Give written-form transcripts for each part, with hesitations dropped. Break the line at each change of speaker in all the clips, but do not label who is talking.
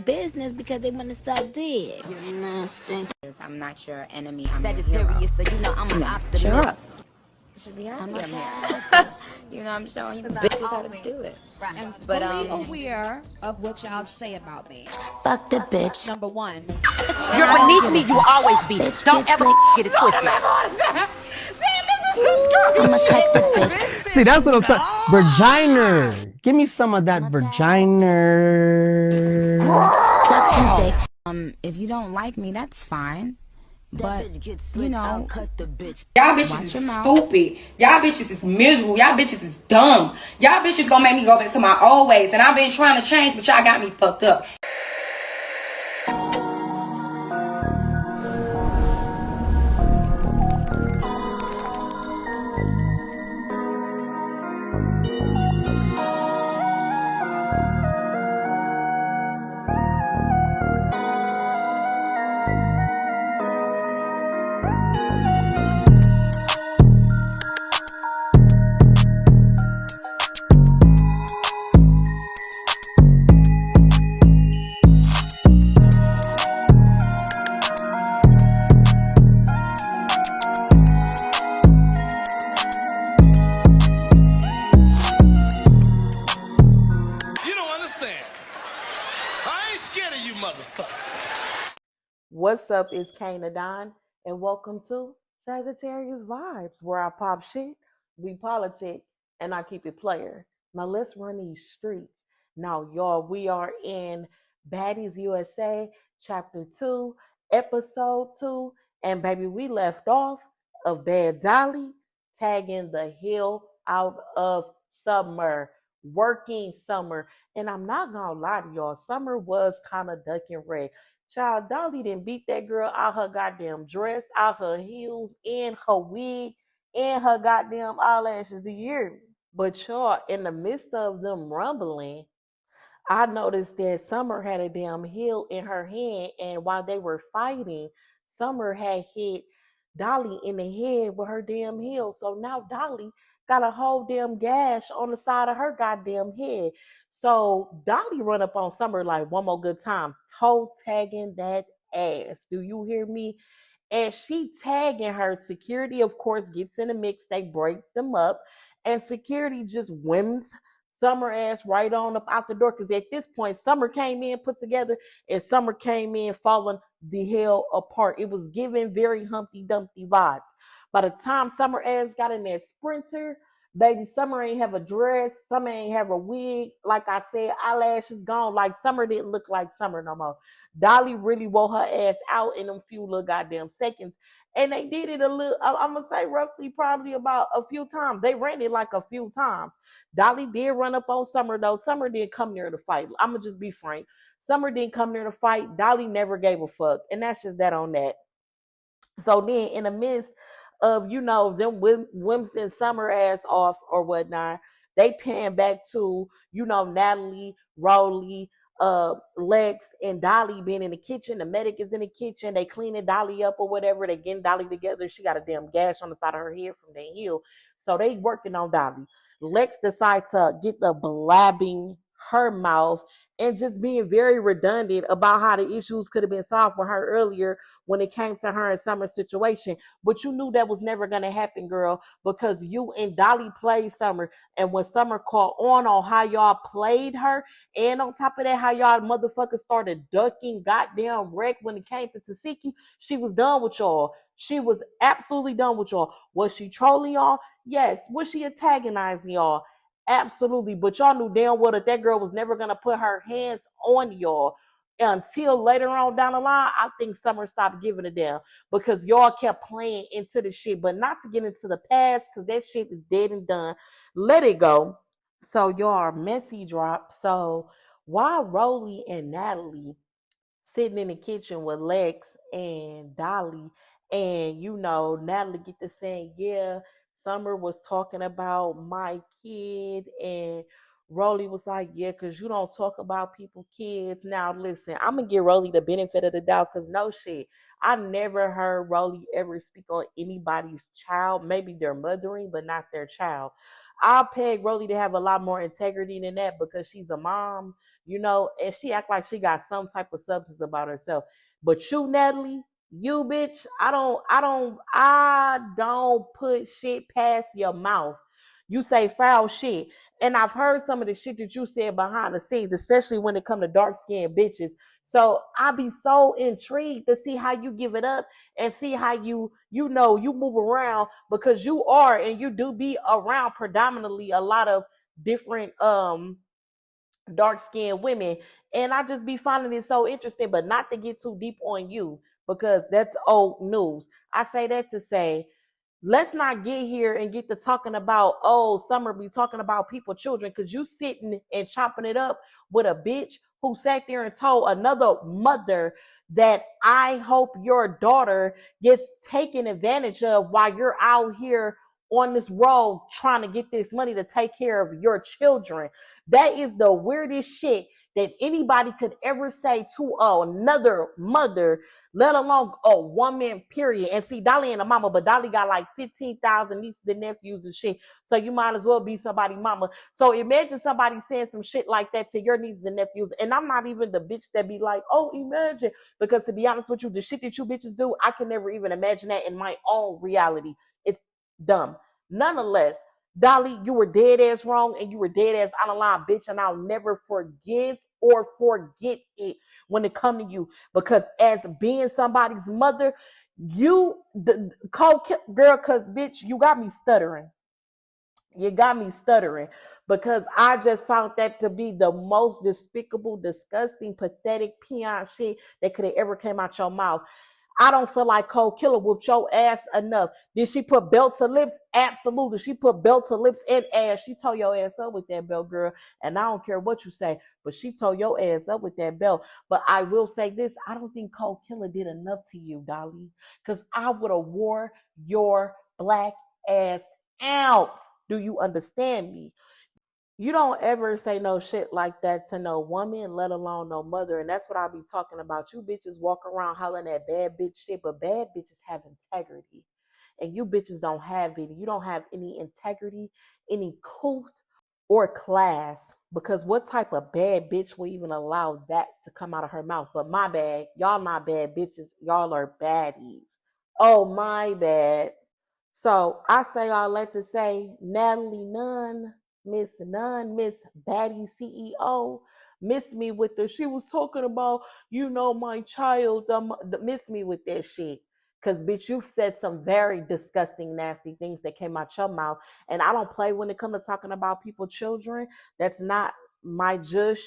business because they want to stop dead.
You're nasty.
I'm not your enemy. I'm
Sagittarius, so you know I'm an optimist.
Shut up. You should be
I'm
happy.
a
You know, I'm showing you bitches how to do it.
And fully aware of what y'all say about me.
fuck the bitch.
Number one,
You're beneath me, you will always be. Don't ever get it twisted. I'ma cut the bitch.
See, that's what I'm talking. Vagina. Give me some of that vagina.
Suck some dick.
If you don't like me, that's fine. But, you know,
cut the bitch.
Y'all bitches is stupid. Y'all bitches is miserable. Y'all bitches is dumb. Y'all bitches gonna make me go back to my old ways. And I've been trying to change, but y'all got me fucked up.
What's up, it's Kana Don, and welcome to Sagittarius Vibes, where I pop shit, we politic, and I keep it player. Now let's run these streets. Now, y'all, we are in Baddies USA, Chapter 2, Episode 2, and baby, we left off of Bad Dolly tagging the hell out of Summer, working Summer. And I'm not gonna lie to y'all, Summer was kind of ducking red. Child, Dolly didn't beat that girl out her goddamn dress, out her heels, and her wig, and her goddamn eyelashes. Do you hear me? But y'all, in the midst of them rumbling, I noticed that Summer had a damn heel in her hand, and while they were fighting, Summer had hit Dolly in the head with her damn heel. So now Dolly got a whole damn gash on the side of her goddamn head. So Dolly run up on Summer like one more good time, toe tagging that ass. Do you hear me? And she tagging her. Security, of course, gets in the mix. They break them up. And security just whims Summer ass right on up out the door. Because at this point, Summer came in put together and Summer came in falling the hell apart. It was giving very Humpty Dumpty vibes. By the time Summer ass got in that Sprinter, baby, Summer ain't have a dress. Summer ain't have a wig. Like I said, eyelashes gone. Like Summer didn't look like Summer no more. Dolly really wore her ass out in them few little goddamn seconds. And they did it a little, I'm going to say roughly probably about a few times. They ran it like a few times. Dolly did run up on Summer though. Summer didn't come near to fight. I'm going to just be frank. Summer didn't come near to fight. Dolly never gave a fuck. And that's just that on that. So then in the midst of, you know, them whimsing Summer ass off or whatnot, they pan back to, you know, Natalie, Rolly, Lex, and Dolly being in the kitchen. The medic is in the kitchen. They cleaning Dolly up or whatever. They getting Dolly together. She got a damn gash on the side of her head from the heel. So they working on Dolly. Lex decides to get the blabbing her mouth and just being very redundant about how the issues could have been solved for her earlier when it came to her and Summer's situation. But you knew that was never going to happen, girl, because you and Dolly played Summer. And when Summer caught on how y'all played her, and on top of that, how y'all motherfuckers started ducking goddamn wreck when it came to Tasiki, she was done with y'all. She was absolutely done with y'all. Was she trolling y'all? Yes. Was she antagonizing y'all? Absolutely. But y'all knew damn well that girl was never going to put her hands on y'all until later on down the line. I think Summer stopped giving a damn because y'all kept playing into the shit, but not to get into the past because that shit is dead and done. Let it go. So y'all are messy drop. So while Rolly and Natalie sitting in the kitchen with Lex and Dolly, and you know, Natalie get to saying, yeah, Summer was talking about my kid, and Rolly was like, yeah, because you don't talk about people's kids. Now, listen, I'm going to give Rolly the benefit of the doubt because no shit. I never heard Rolly ever speak on anybody's child, maybe their mothering, but not their child. I'll peg Rolly to have a lot more integrity than that because she's a mom, you know, and she act like she got some type of substance about herself. But you, Natalie, you bitch, I don't put shit past your mouth. You say foul shit. And I've heard some of the shit that you said behind the scenes, especially when it come to dark skinned bitches. So I be so intrigued to see how you give it up and see how you know you move around because you are and you do be around predominantly a lot of different dark skinned women. And I just be finding it so interesting, but not to get too deep on you because that's old news. I say that to say let's not get here and get to talking about, oh, Summer be talking about people, children, because you sitting and chopping it up with a bitch who sat there and told another mother that I hope your daughter gets taken advantage of while you're out here on this road trying to get this money to take care of your children. That is the weirdest shit that anybody could ever say to another mother, let alone a woman, period. And see, Dolly ain't a mama, but Dolly got like 15,000 nieces and nephews and shit. So you might as well be somebody's mama. So imagine somebody saying some shit like that to your nieces and nephews. And I'm not even the bitch that be like, oh, imagine. Because to be honest with you, the shit that you bitches do, I can never even imagine that in my own reality. It's dumb. Nonetheless, Dolly, you were dead ass wrong and you were dead ass out of line, bitch. And I'll never forgive or forget it when it come to you. Because as being somebody's mother, you, the cold girl, cause bitch, you got me stuttering. You got me stuttering because I just found that to be the most despicable, disgusting, pathetic peon shit that could have ever came out your mouth. I don't feel like Cold Killer whooped your ass enough. Did she put belt to lips? Absolutely. She put belt to lips and ass. She tore your ass up with that belt, girl. And I don't care what you say, but she tore your ass up with that belt. But I will say this. I don't think Cold Killer did enough to you, Dolly. Because I would have wore your black ass out. Do you understand me? You don't ever say no shit like that to no woman, let alone no mother. And that's what I be talking about. You bitches walk around hollering at bad bitch shit, but bad bitches have integrity. And you bitches don't have it. You don't have any integrity, any couth or class. Because what type of bad bitch will even allow that to come out of her mouth? But my bad. Y'all not bad bitches. Y'all are baddies. Oh, my bad. So I say all that to say, Natalie Nunn, Miss Baddie CEO, miss me with the, she was talking about, you know, my child, miss me with that shit. Cause bitch, you've said some very disgusting, nasty things that came out your mouth. And I don't play when it comes to talking about people's children. That's not my jush.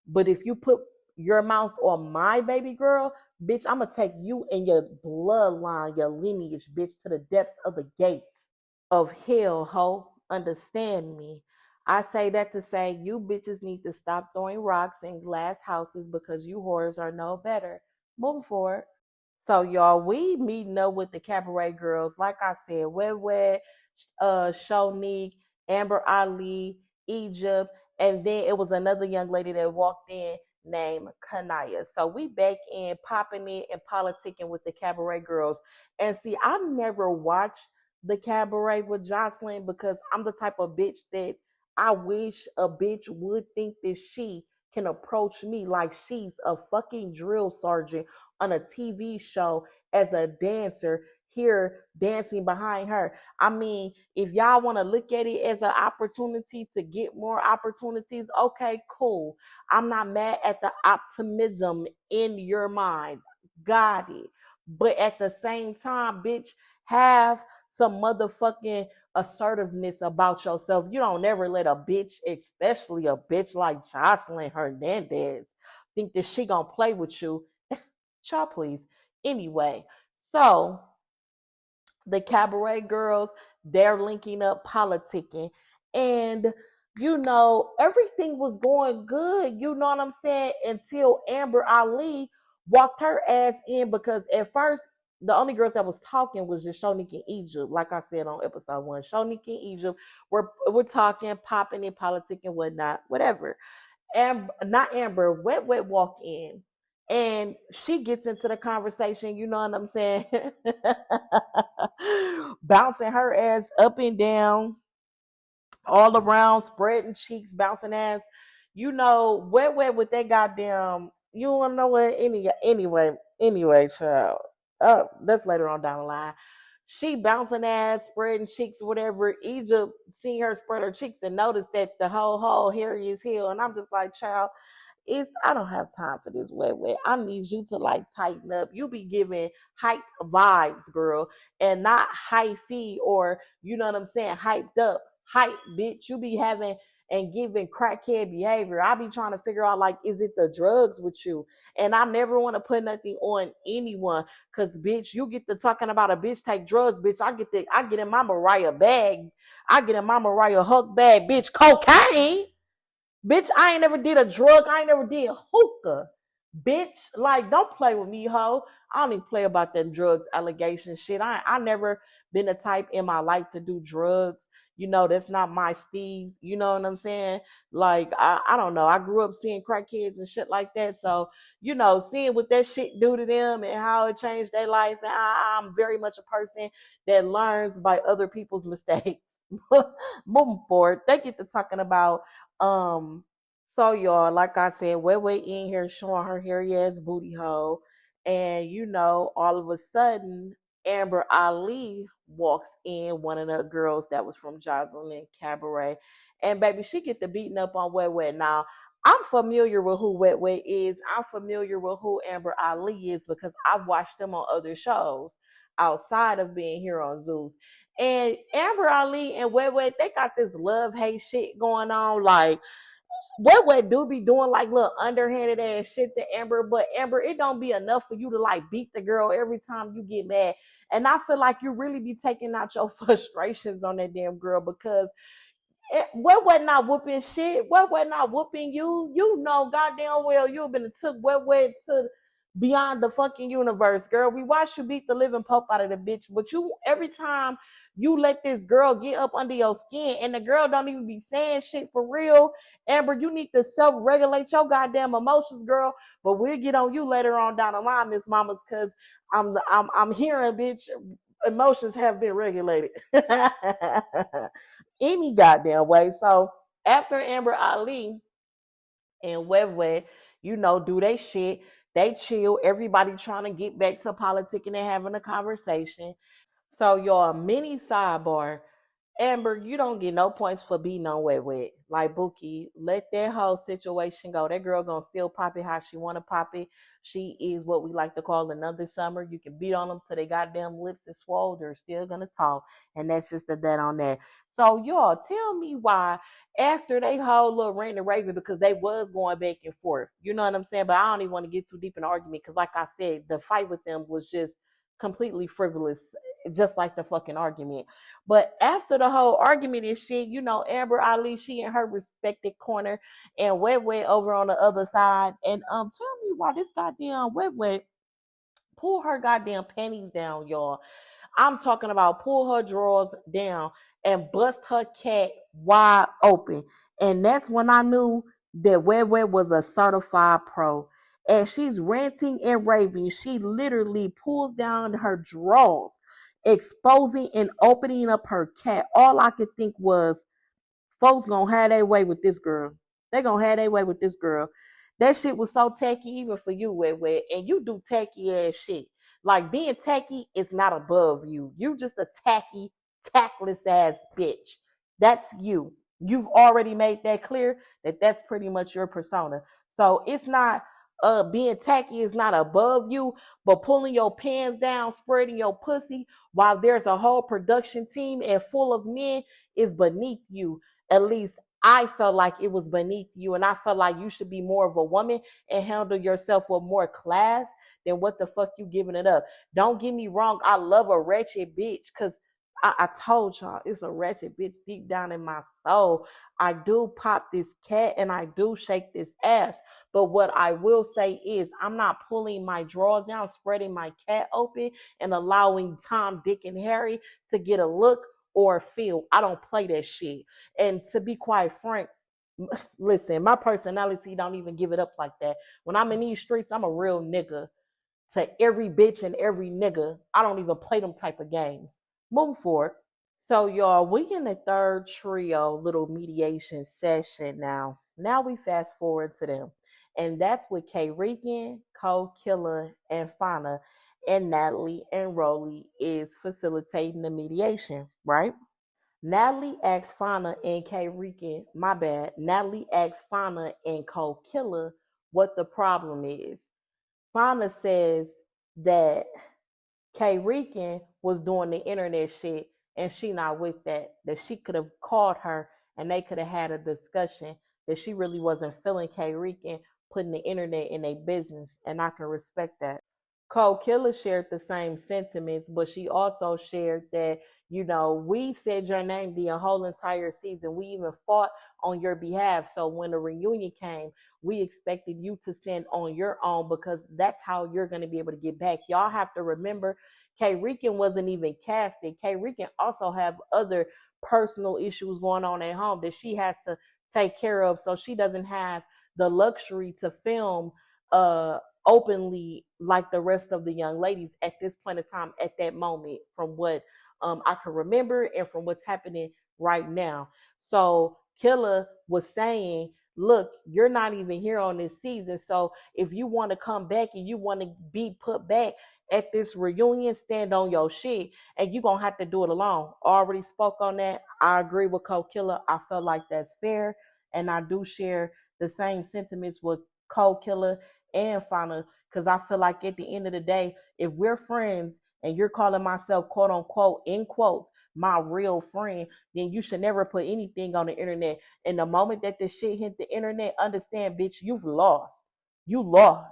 But if you put your mouth on my baby girl, bitch, I'm gonna take you and your bloodline, your lineage, bitch, to the depths of the gates of hell, ho. Understand me. I say that to say you bitches need to stop throwing rocks in glass houses because you whores are no better. Moving forward. So y'all, we meeting up with the cabaret girls. Like I said, Wet, Shonique, Amber Ali, Egypt, and then it was another young lady that walked in named Kanaya. So we back in popping it and politicking with the cabaret girls. And see, I never watched the cabaret with Jocelyn because I'm the type of bitch that I wish a bitch would think that she can approach me like she's a fucking drill sergeant on a TV show as a dancer here dancing behind her. I mean, if y'all want to look at it as an opportunity to get more opportunities, okay, cool. I'm not mad at the optimism in your mind. Got it. But at the same time, bitch, have some motherfucking assertiveness about yourself. You don't ever let a bitch, especially a bitch like Jocelyn Hernandez, think that she gonna play with you. Child, please. Anyway, so the cabaret girls, they're linking up politicking. And, you know, everything was going good, you know what I'm saying, until Amber Ali walked her ass in because at first, the only girls that was talking was just Shonique and Egypt. Like I said on episode 1, Shonique and Egypt we're talking, popping in politics and whatnot, whatever. Not Amber, Wet walk in. And she gets into the conversation, you know what I'm saying? Bouncing her ass up and down all around, spreading cheeks, bouncing ass. You know, wet with that goddamn. You wanna know what? Anyway, child. That's later on down the line. She bouncing ass, spreading cheeks, whatever. Egypt seen her spread her cheeks and noticed that the whole hairy as hell. And I'm just like, child, I don't have time for this wet. I need you to like tighten up. You be giving hype vibes, girl, and not hyphy or you know what I'm saying, hyped up. Hype, bitch. You be having and giving crackhead behavior. I be trying to figure out like, is it the drugs with you? And I never want to put nothing on anyone. Cause bitch, you get to talking about a bitch take drugs, bitch. I get in my Mariah bag. I get in my Mariah Huck bag, bitch, cocaine. Bitch, I ain't never did a drug. I ain't never did hookah. Bitch, like, don't play with me, ho. I don't even play about that drugs allegation shit. I never been the type in my life to do drugs. You know, that's not my steez. You know what I'm saying? Like, I don't know. I grew up seeing crackheads and shit like that. So, you know, seeing what that shit do to them and how it changed their life. And I'm very much a person that learns by other people's mistakes. Moving forward, they get to talking about so y'all, like I said, Way in here showing her hairy ass booty hole, and you know, all of a sudden, Amber Ali walks in, one of the girls that was from Jocelyn Cabaret, and baby, she get the beating up on Way. Now, I'm familiar with who Way is. I'm familiar with who Amber Ali is because I've watched them on other shows outside of being here on Zeus. And Amber Ali and Way, they got this love hate shit going on. Like, what do be doing like little underhanded ass shit to Amber, but Amber, it don't be enough for you to like beat the girl every time you get mad. And I feel like you really be taking out your frustrations on that damn girl because what not whooping shit? What not whooping you? You know goddamn well you've been took what to beyond the fucking universe, girl. We watched you beat the living pope out of the bitch, but you every time you let this girl get up under your skin and the girl don't even be saying shit for real. Amber, you need to self-regulate your goddamn emotions, girl. But we'll get on you later on down the line, Miss Mamas, because I'm hearing, bitch, emotions have been regulated. Any goddamn way. So after Amber Ali and Webway, you know, do they shit, they chill. Everybody trying to get back to politicking and having a conversation. So y'all, mini sidebar. Amber, you don't get no points for being on Wet. Like Bookie, let that whole situation go. That girl gonna still pop it how she wanna pop it. She is what we like to call another summer. You can beat on them till they goddamn lips is swole. They're still gonna talk, and that's just that on that. So y'all, tell me why after they whole little rant and raving because they was going back and forth. You know what I'm saying? But I don't even want to get too deep in the argument because, like I said, the fight with them was just completely frivolous, just like the fucking argument. But after the whole argument and shit, you know, Amber Ali, she in her respected corner and Wet over on the other side. And tell me why this goddamn Wet pull her goddamn panties down, y'all. I'm talking about pull her drawers down and bust her cat wide open. And that's when I knew that Web was a certified pro. And she's ranting and raving. She literally pulls down her drawers, exposing and opening up her cat. All I could think was, folks gonna have their way with this girl. They gonna have their way with this girl. That shit was so tacky even for you, Wet, and you do tacky ass shit. Like being tacky is not above you. You just a tacky, tactless ass bitch. That's you. You've already made that clear that that's pretty much your persona. So it's not being tacky is not above you, but pulling your pants down, spreading your pussy while there's a whole production team and full of men is beneath you. At least I felt like it was beneath you, and I felt like you should be more of a woman and handle yourself with more class than what the fuck you giving it up. Don't get me wrong, I love a wretched bitch because I told y'all it's a wretched bitch deep down in my soul. I do pop this cat and I do shake this ass. But what I will say is I'm not pulling my drawers down, spreading my cat open and allowing Tom, Dick, and Harry to get a look or feel. I don't play that shit. And to be quite frank, listen, my personality don't even give it up like that. When I'm in these streets, I'm a real nigga to every bitch and every nigga. I don't even play them type of games. Move forward. So, y'all, we in the third trio little mediation session now. Now we fast forward to them. And that's with K Rican, Cole Killer, and Fauna. And Natalie and Rolly is facilitating the mediation, right? Natalie asks Fauna and K Rican, my bad. Natalie asks Fauna and Cole Killer what the problem is. Fauna says that K Rican was doing the internet shit and she not with that. That she could have called her and they could have had a discussion. That she really wasn't feeling K Rican putting the internet in a business, and I can respect that. Cole Killer shared the same sentiments, but she also shared that, we said your name the whole entire season. We even fought on your behalf. So when the reunion came, we expected you to stand on your own because that's how you're going to be able to get back. Y'all have to remember, K Rican wasn't even casted. K Rican also have other personal issues going on at home that she has to take care of. So she doesn't have the luxury to film openly like the rest of the young ladies at this point in time, at that moment, from what I can remember and from what's happening right now. So Killer was saying, look, you're not even here on this season. So if you want to come back and you want to be put back at this reunion, stand on your shit, and you're going to have to do it alone. Already spoke on that. I agree with Cole Killer. I feel like that's fair. And I do share the same sentiments with Cole Killer and Fauna, because I feel like at the end of the day, if we're friends and you're calling myself, quote unquote, in quotes, my real friend, then you should never put anything on the internet. And the moment that this shit hit the internet, understand, bitch, you've lost. You lost.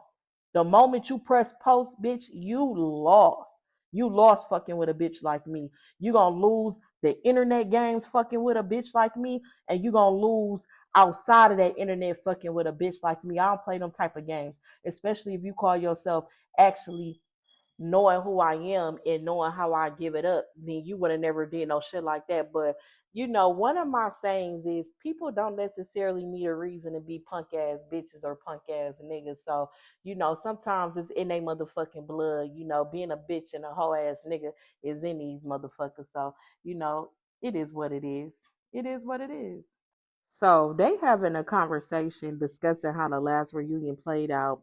The moment you press post, bitch, you lost. You lost fucking with a bitch like me. You gonna lose the internet games fucking with a bitch like me, and you gonna lose outside of that internet fucking with a bitch like me. I don't play them type of games, especially if you call yourself actually knowing who I am and knowing how I give it up. Then you would have never did no shit like that. But one of my sayings is people don't necessarily need a reason to be punk ass bitches or punk ass niggas. So, sometimes it's in their motherfucking blood. Being a bitch and a whole ass nigga is in these motherfuckers. So, it is what it is. It is what it is. So they having a conversation discussing how the last reunion played out.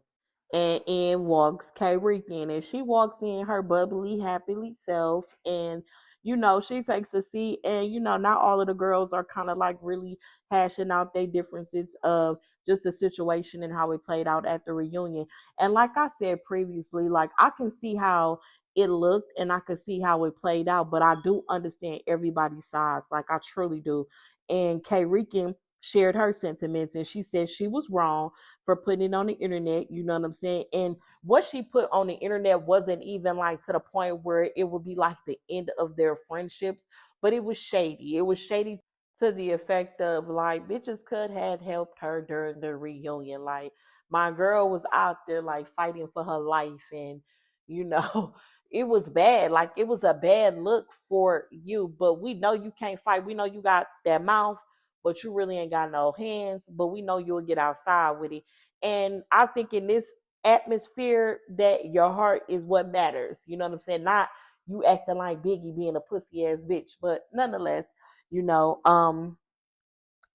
And in walks K Rican, and she walks in her bubbly, happily self, and she takes a seat, and not all of the girls are kind of like really hashing out their differences of just the situation and how it played out at the reunion. And like I said previously, like I can see how it looked and I could see how it played out, but I do understand everybody's sides. Like I truly do. And K Rican shared her sentiments, and she said she was wrong for putting it on the internet. You know what I'm saying? And what she put on the internet wasn't even like to the point where it would be like the end of their friendships, but it was shady. It was shady to the effect of like bitches could have helped her during the reunion. Like my girl was out there like fighting for her life, and you know it was bad. Like it was a bad look for you, but we know you can't fight. We know you got that mouth, but you really ain't got no hands. But we know you'll get outside with it. And I think in this atmosphere that your heart is what matters. You know what I'm saying? Not you acting like Biggie being a pussy ass bitch. But nonetheless, you know,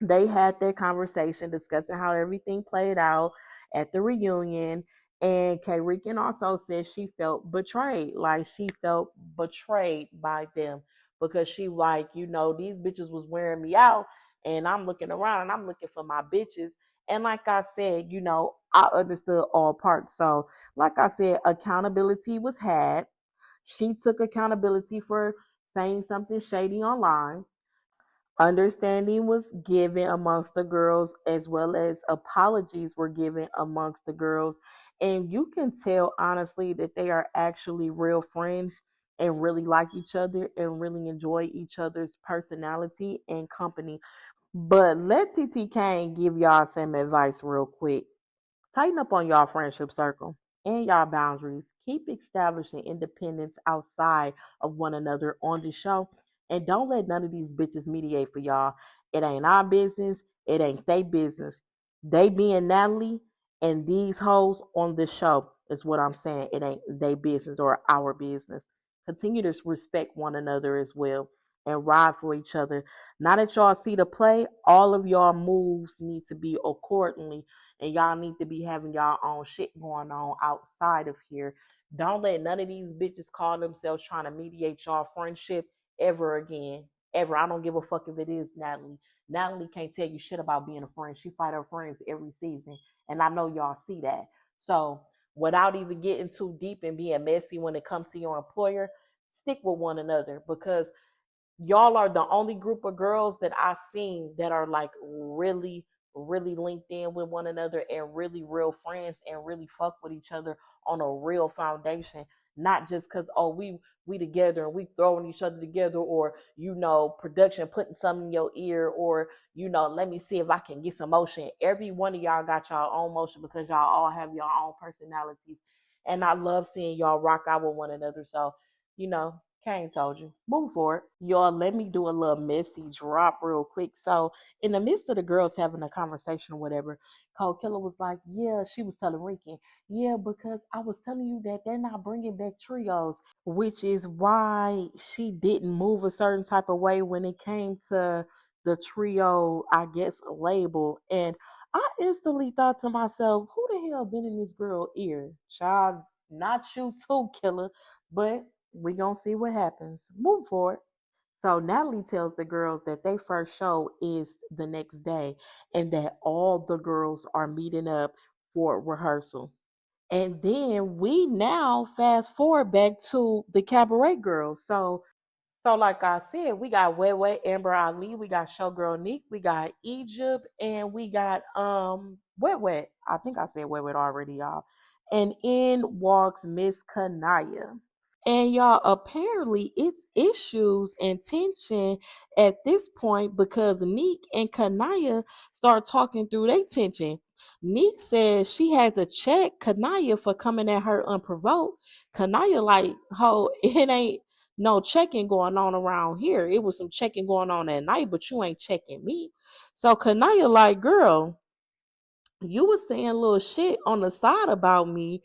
they had their conversation discussing how everything played out at the reunion. And K Rican also said she felt betrayed. Like she felt betrayed by them because she like, these bitches was wearing me out, and I'm looking around and I'm looking for my bitches. And like I said, I understood all parts. So like I said, accountability was had. She took accountability for saying something shady online. Understanding was given amongst the girls, as well as apologies were given amongst the girls. And you can tell, honestly, that they are actually real friends and really like each other and really enjoy each other's personality and company. But let TT Kane give y'all some advice real quick. Tighten up on y'all friendship circle and y'all boundaries. Keep establishing independence outside of one another on the show. And don't let none of these bitches mediate for y'all. It ain't our business. It ain't they business. They being Natalie and these hoes on the show is what I'm saying. It ain't they business or our business. Continue to respect one another as well. and ride for each other. Now that y'all see the play, all of y'all moves need to be accordingly, and y'all need to be having y'all own shit going on outside of here. Don't let none of these bitches call themselves trying to mediate y'all friendship ever again. Ever. I don't give a fuck if it is Natalie. Natalie can't tell you shit about being a friend. She fight her friends every season, and I know y'all see that. So without even getting too deep and being messy when it comes to your employer, stick with one another, because y'all are the only group of girls that I've seen that are like really, really linked in with one another and really real friends and really fuck with each other on a real foundation. Not just because, oh, we together and we throwing each other together, or production putting something in your ear, or let me see if I can get some motion. Every one of y'all got y'all own motion because y'all all have your own personalities. And I love seeing y'all rock out with one another. So, Kane told you. Move forward. Y'all, let me do a little messy drop real quick. So, in the midst of the girls having a conversation or whatever, Cold Killer was like, yeah, she was telling Ricky, yeah, because I was telling you that they're not bringing back trios, which is why she didn't move a certain type of way when it came to the trio, I guess, label. And I instantly thought to myself, who the hell been in this girl ear? Child, not you too, Killer, but we gonna see what happens. Move forward. So Natalie tells the girls that their first show is the next day and that all the girls are meeting up for rehearsal. And then we now fast forward back to the cabaret girls. So like I said, we got Wet Amber Ali, we got Showgirl Neek, we got Egypt, and we got Wet. I think I said Wet already, y'all. And in walks Miss Kanaya. And y'all, apparently it's issues and tension at this point because Neek and Kanaya start talking through their tension. Neek says she had to check Kanaya for coming at her unprovoked. Kanaya like, ho, it ain't no checking going on around here. It was some checking going on at night, but you ain't checking me. So Kanaya like, girl, you was saying little shit on the side about me.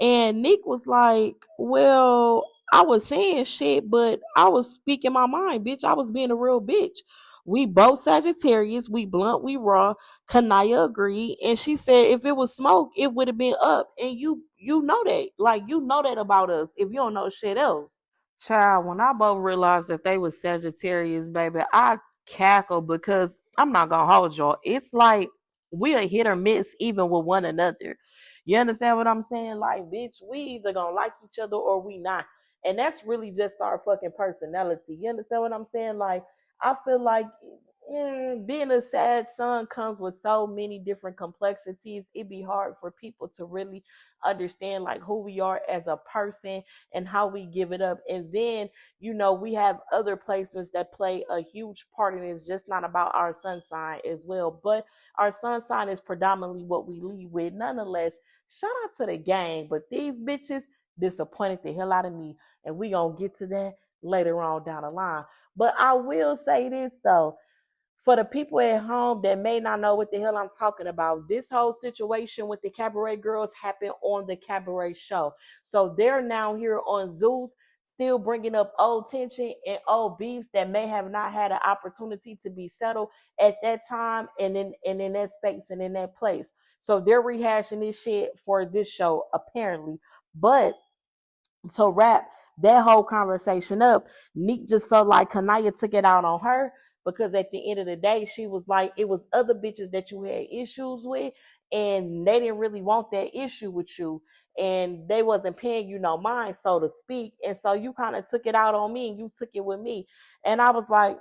And Nick was like, well, I was saying shit, but I was speaking my mind, bitch. I was being a real bitch. We both Sagittarius, we blunt, we raw. Kanaya agreed. And she said if it was smoke, it would have been up. And you know that. Like, you know that about us if you don't know shit else. Child, when I both realized that they was Sagittarius, baby, I cackled because I'm not gonna hold y'all. It's like we a hit or miss even with one another. You understand what I'm saying? Like, bitch, we either gonna like each other or we not. And that's really just our fucking personality. You understand what I'm saying? Like, I feel like being a sad son comes with so many different complexities. It'd be hard for people to really understand like who we are as a person and how we give it up. And then, we have other placements that play a huge part in it. It's just not about our sun sign as well. But our sun sign is predominantly what we lead with. Nonetheless, shout out to the gang. But these bitches disappointed the hell out of me. And we gonna get to that later on down the line. But I will say this though. For the people at home that may not know what the hell I'm talking about, this whole situation with the cabaret girls happened on the cabaret show. So they're now here on Zeus, still bringing up old tension and old beefs that may have not had an opportunity to be settled at that time and in that space and in that place. So they're rehashing this shit for this show, apparently. But to wrap that whole conversation up, Neek just felt like Kanaya took it out on her because at the end of the day, she was like, it was other bitches that you had issues with, and they didn't really want that issue with you, and they wasn't paying you no mind, so to speak. And so you kind of took it out on me, and you took it with me. And I was like,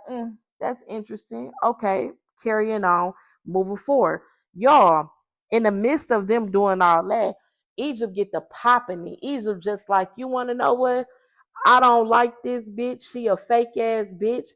that's interesting. Okay, carrying on, moving forward. Y'all, in the midst of them doing all that, Egypt get the popping it. Egypt just like, you want to know what? I don't like this bitch. She a fake ass bitch.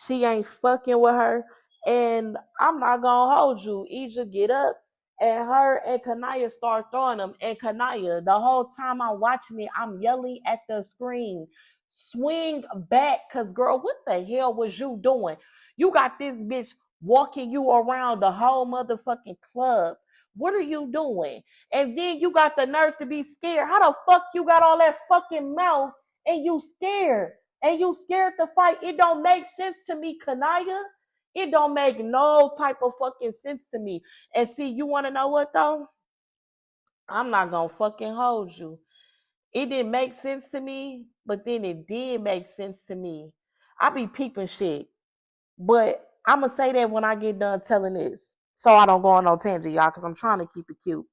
She ain't fucking with her. And I'm not gonna hold you. Egypt get up and her and Kanaya start throwing them. And Kanaya, the whole time I'm watching it, I'm yelling at the screen. Swing back, cause girl, what the hell was you doing? You got this bitch walking you around the whole motherfucking club. What are you doing? And then you got the nerves to be scared. How the fuck you got all that fucking mouth and you scared? and you scared to fight. It don't make sense to me, Kanaya. It don't make no type of fucking sense to me. And see, you want to know what though? I'm not gonna fucking hold you. It didn't make sense to me, but then it did make sense to me. I be peeping shit, but I'm gonna say that when I get done telling this, so I don't go on no tangent, y'all, because I'm trying to keep it cute.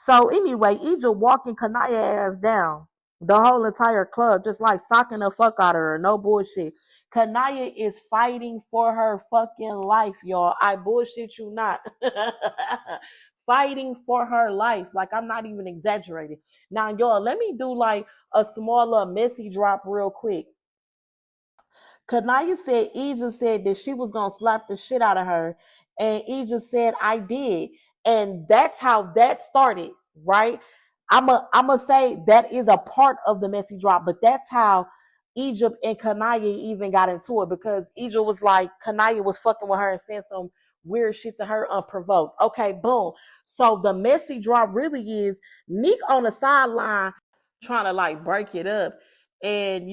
So anyway, Egypt walking Kanaya ass down the whole entire club, just like socking the fuck out of her. No bullshit. Kanaya is fighting for her fucking life, y'all. I bullshit you not. Fighting for her life. Like, I'm not even exaggerating. Now, y'all, let me do like a small little messy drop real quick. Kanaya said Egypt said that she was gonna slap the shit out of her, and Egypt said I did, and that's how that started, right? I'ma say that is a part of the messy drop, but that's how Egypt and Kanaya even got into it, because Egypt was like Kanaya was fucking with her and saying some weird shit to her unprovoked. Okay, boom. So the messy drop really is Nick on the sideline trying to like break it up, and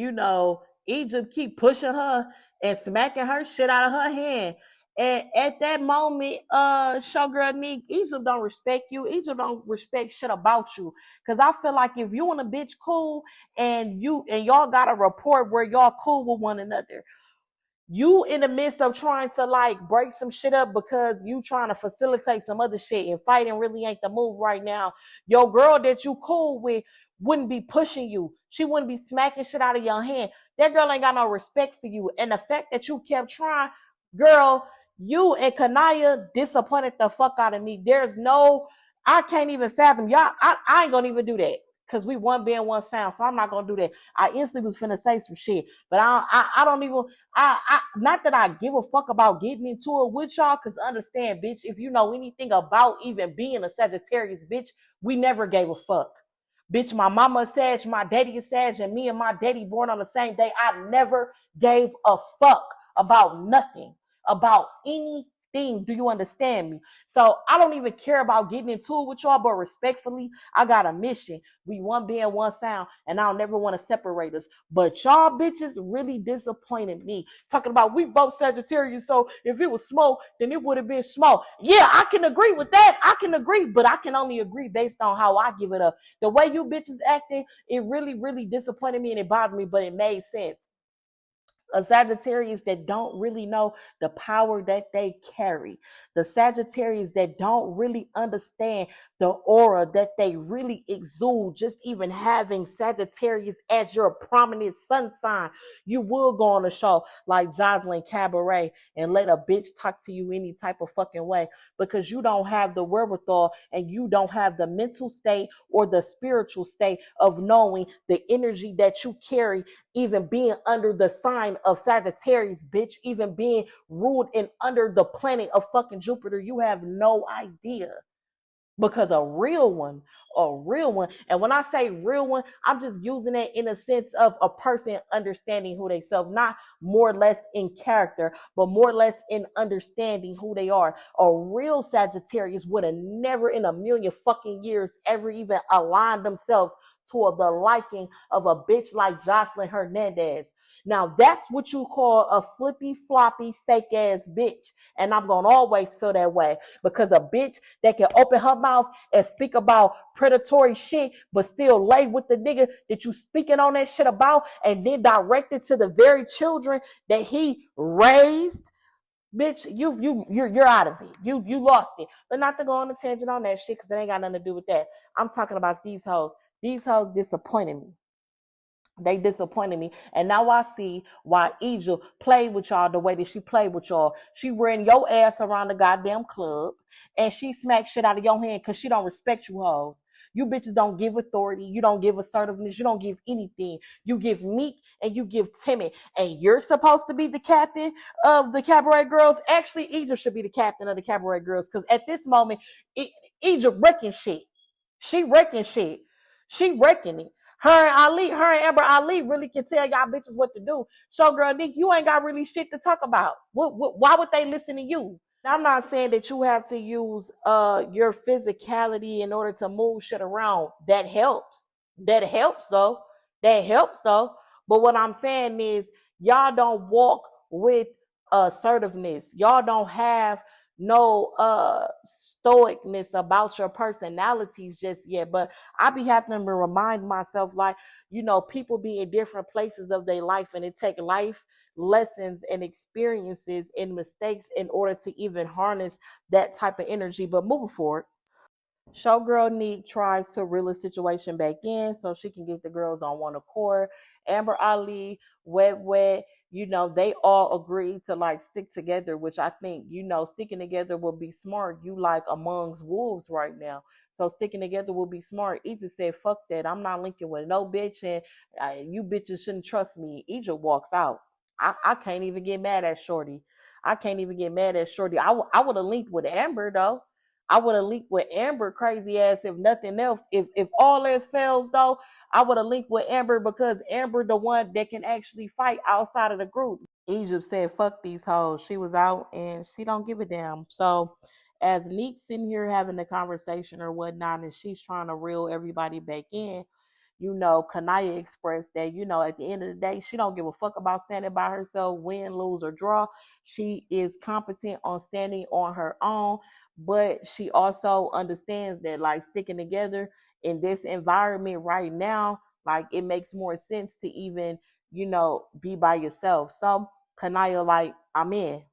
Egypt keep pushing her and smacking her shit out of her hand. And at that moment, showgirl Nick, Egypt don't respect you. Egypt don't respect shit about you. Cause I feel like if you and a bitch cool and y'all got a rapport where y'all cool with one another, you in the midst of trying to like break some shit up because you trying to facilitate some other shit, and fighting really ain't the move right now. Your girl that you cool with wouldn't be pushing you. She wouldn't be smacking shit out of your hand. That girl ain't got no respect for you. And the fact that you kept trying, girl, you and Kanaya disappointed the fuck out of me. I can't even fathom. Y'all, I ain't gonna even do that. Cause we one band, one sound. So I'm not gonna do that. I instantly was finna say some shit. But I don't even not that I give a fuck about getting into it with y'all, cause understand, bitch, if you know anything about even being a Sagittarius, bitch, we never gave a fuck. Bitch, my mama is Sag, my daddy is Sag, and me and my daddy born on the same day. I never gave a fuck about nothing, about anything. Do you understand me? So I don't even care about getting into it with y'all, but respectfully, I got a mission. We one band, one sound, and I'll never want to separate us. But y'all bitches really disappointed me. Talking about we both Sagittarius, so if it was smoke, then it would have been smoke. Yeah, I can agree with that. I can agree, but I can only agree based on how I give it up. The way you bitches acting, it really, really disappointed me and it bothered me, but it made sense. A Sagittarius that don't really know the power that they carry. The Sagittarius that don't really understand the aura that they really exude. Just even having Sagittarius as your prominent sun sign, you will go on a show like Jocelyn Cabaret and let a bitch talk to you any type of fucking way, because you don't have the wherewithal and you don't have the mental state or the spiritual state of knowing the energy that you carry, even being under the sign of Sagittarius, bitch, even being ruled and under the planet of fucking Jupiter. You have no idea. Because a real one, and when I say real one, I'm just using it in a sense of a person understanding who they self, not more or less in character, but more or less in understanding who they are. A real Sagittarius would have never in a million fucking years ever even aligned themselves to the liking of a bitch like Jocelyn Hernandez. Now that's what you call a flippy floppy fake ass bitch. And I'm gonna always feel that way, because a bitch that can open her mouth and speak about predatory shit, but still lay with the nigga that you speaking on that shit about, and then direct it to the very children that he raised. Bitch, you're out of it. You lost it. But not to go on a tangent on that shit, because it ain't got nothing to do with that. I'm talking about these hoes. These hoes disappointed me. They disappointed me. And now I see why Egypt played with y'all the way that she played with y'all. She ran your ass around the goddamn club and she smacked shit out of your hand because she don't respect you hoes. You bitches don't give authority. You don't give assertiveness. You don't give anything. You give meek and you give timid. And you're supposed to be the captain of the Cabaret Girls. Actually, Egypt should be the captain of the Cabaret Girls, because at this moment, Egypt wrecking shit. She wrecking shit. She wrecking it. Her and Amber Ali really can tell y'all bitches what to do. Showgirl Nick, you ain't got really shit to talk about. Why would they listen to you? Now, I'm not saying that you have to use your physicality in order to move shit around. That helps. That helps though. But what I'm saying is, y'all don't walk with assertiveness. Y'all don't have no stoicness about your personalities just yet. But I be having to remind myself, like, people be in different places of their life, and it take life lessons and experiences and mistakes in order to even harness that type of energy. But moving forward, Showgirl Neek tries to reel a situation back in so she can get the girls on one accord. Amber Ali, Wet, they all agreed to like stick together, which I think, sticking together will be smart. You like amongst wolves right now. So sticking together will be smart. Egypt said, fuck that. I'm not linking with no bitch, and you bitches shouldn't trust me. Egypt walks out. I can't even get mad at Shorty. I can't even get mad at Shorty. I would have linked with Amber though. I would have linked with Amber crazy ass if nothing else. If all else fails though, I would have linked with Amber because Amber the one that can actually fight outside of the group. Egypt said, fuck these hoes. She was out and she don't give a damn. So as Neek's in here having a conversation or whatnot, and she's trying to reel everybody back in, Kanaya expressed that, at the end of the day, she don't give a fuck about standing by herself, win, lose, or draw. She is competent on standing on her own, but she also understands that, like, sticking together in this environment right now, like, it makes more sense to even, be by yourself. So Kanaya, like, I'm in.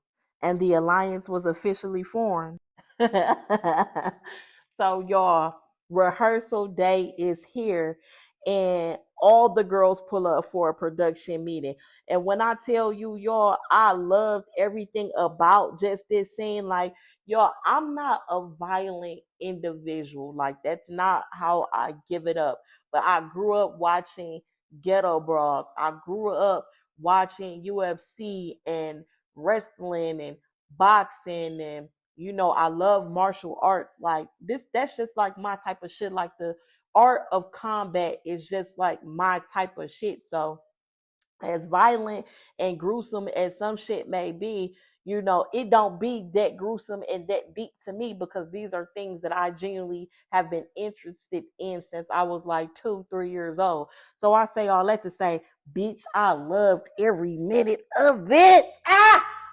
And the alliance was officially formed. So, y'all, rehearsal day is here, and all the girls pull up for a production meeting. And when I tell you, y'all, I loved everything about just this scene. Like, y'all, I'm not a violent individual. Like, that's not how I give it up. But I grew up watching Ghetto Bras. I grew up watching UFC and wrestling and boxing, and I love martial arts. Like, that's just like my type of shit. Like, the art of combat is just like my type of shit. So as violent and gruesome as some shit may be, it don't be that gruesome and that deep to me, because these are things that I genuinely have been interested in since I was like 2-3 years old. So I say all that to say, bitch, I loved every minute of it.